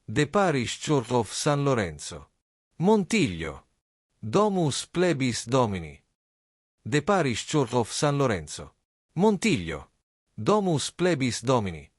The Parish Church of San Lorenzo. Montiglio. Domus Plebis Domini. The Parish Church of San Lorenzo. Montiglio. Domus Plebis Domini.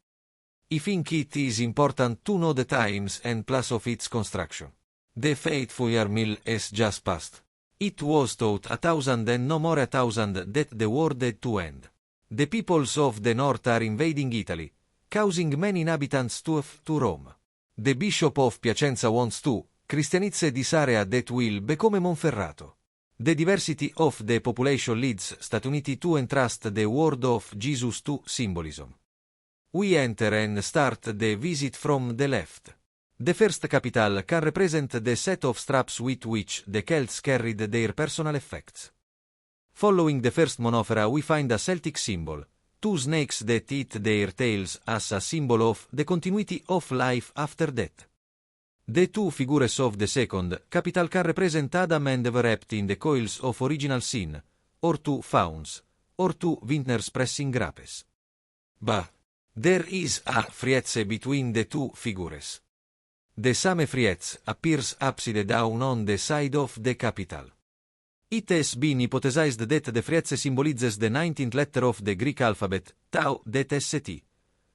I think it is important to know the times and place of its construction. The faithful year mill is just past. It was thought 1,000 and no more 1,000 that the war had to end. The peoples of the north are invading Italy, causing many inhabitants to flee to Rome. The Bishop of Piacenza wants to Christianize this area that will become Monferrato. The diversity of the population leads Stati Uniti to entrust the word of Jesus to symbolism. We enter and start the visit from the left. The first capital can represent the set of straps with which the Celts carried their personal effects. Following the first monophora we find a Celtic symbol, two snakes that eat their tails as a symbol of the continuity of life after death. The two figures of the second capital can represent Adam and Eve wrapped in the coils of original sin, or two fauns, or two vintners pressing grapes. But there is a frieze between the two figures. The same frieze appears upside down on the side of the capital. It has been hypothesized that the frieze symbolizes the 19th letter of the Greek alphabet, tau that St.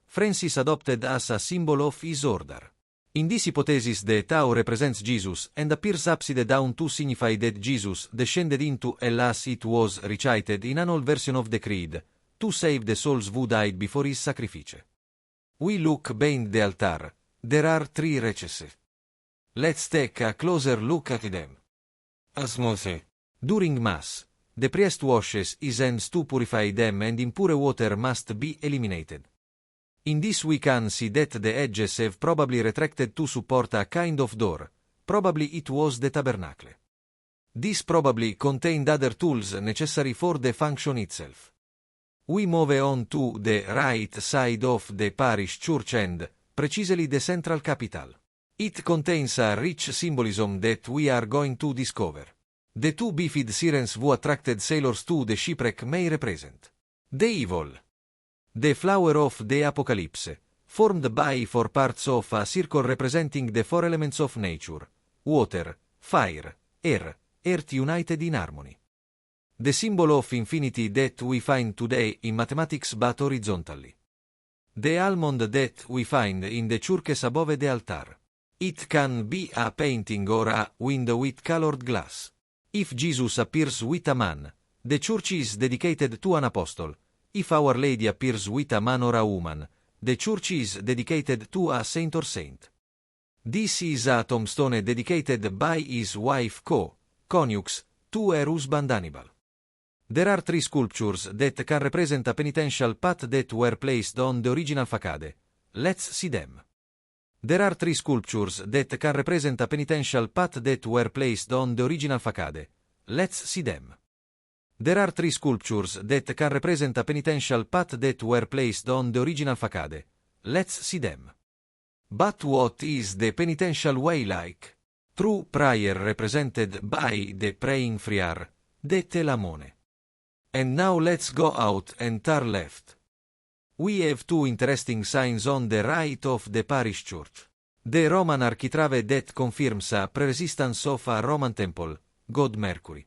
Francis adopted as a symbol of his order. In this hypothesis the tau represents Jesus and appears upside down to signify that Jesus descended into hell as it was recited in an old version of the Creed, to save the souls who died before his sacrifice. We look behind the altar. There are three recesses. Let's take a closer look at them. Osmosis. During Mass, the priest washes his hands to purify them and impure water must be eliminated. In this we can see that the edges have probably retracted to support a kind of door, probably it was the tabernacle. This probably contained other tools necessary for the function itself. We move on to the right side of the parish church and, precisely the central capital. It contains a rich symbolism that we are going to discover. The two beefed sirens who attracted sailors to the shipwreck may represent the evil. The flower of the Apocalypse, formed by four parts of a circle representing the four elements of nature: water, fire, air, earth united in harmony. The symbol of infinity that we find today in mathematics but horizontally. The almond that we find in the churches above the altar. It can be a painting or a window with colored glass. If Jesus appears with a man, the church is dedicated to an apostle. If Our Lady appears with a man or a woman, the church is dedicated to a saint or saint. This is a tombstone dedicated by his wife Conjux, to her husband Hannibal. There are three sculptures that can represent a penitential path that were placed on the original facade. Let's see them. There are three sculptures that can represent a penitential path that were placed on the original facade. Let's see them. There are three sculptures that can represent a penitential path that were placed on the original facade. Let's see them. But what is the penitential way like? True prayer represented by the praying friar, the telamone. And now let's go out and turn left. We have two interesting signs on the right of the parish church. The Roman architrave that confirms a pre-resistance of a Roman temple, god Mercury.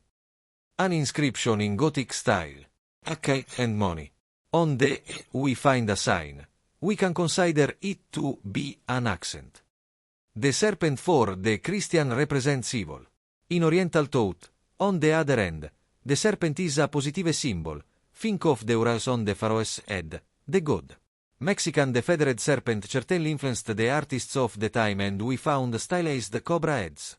An inscription in Gothic style, a kite and money. On the we find a sign. We can consider it to be an accent. The serpent for the Christian represents evil. In Oriental thought, on the other hand, the serpent is a positive symbol. Think of the Uranus on the pharaoh's head, the god. Mexican the feathered serpent certainly influenced the artists of the time and we found stylized cobra heads.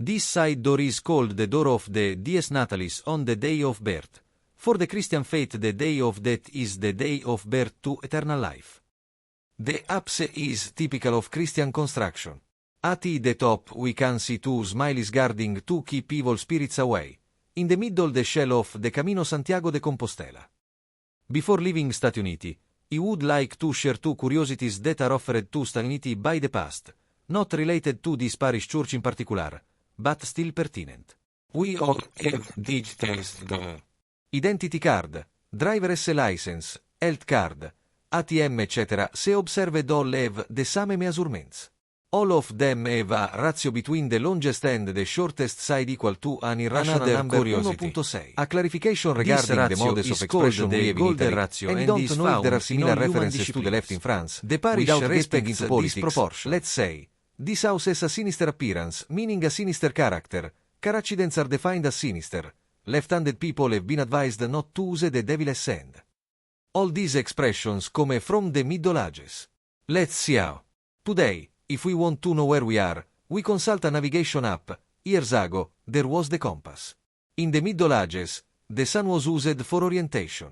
This side door is called the door of the Dies Natalis on the day of birth. For the Christian faith the day of death is the day of birth to eternal life. The apse is typical of Christian construction. At the top we can see two smileys guarding to keep evil spirits away. In the middle the shell of the Camino Santiago de Compostela. Before leaving Stati Uniti, he would like to share two curiosities that are offered to Stati Uniti by the past, not related to this parish church in particular, but still pertinent. We all have digitized the identity card, driver's license, health card, ATM etc. Se observed all have the same measurements. All of them have a ratio between the longest and the shortest side equal to an irrational number. Curiosity. 1.6. A clarification regarding the modus of expression we have in Italy, ratio and don't know if there are similar references to the left in France. The parish respects this. Let's say, this house has a sinister appearance, meaning a sinister character. Car accidents are defined as sinister. Left-handed people have been advised not to use the devil's hand. All these expressions come from the Middle Ages. Let's see how. Today, if we want to know where we are, we consult a navigation app. Years ago, there was the compass. In the Middle Ages, the sun was used for orientation.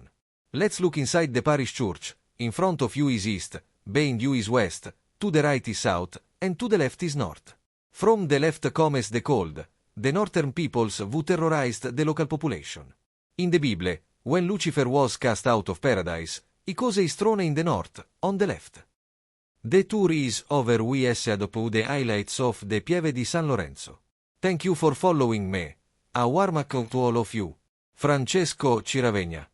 Let's look inside the parish church. In front of you is east, behind you is west, to the right is south, and to the left is north. From the left comes the cold, the northern peoples who terrorized the local population. In the Bible, when Lucifer was cast out of paradise, he caused his throne in the north, on the left. The tour is over. We have uploaded the highlights of the Pieve di San Lorenzo. Thank you for following me. A warm welcome to all of you. Francesco Ciravegna.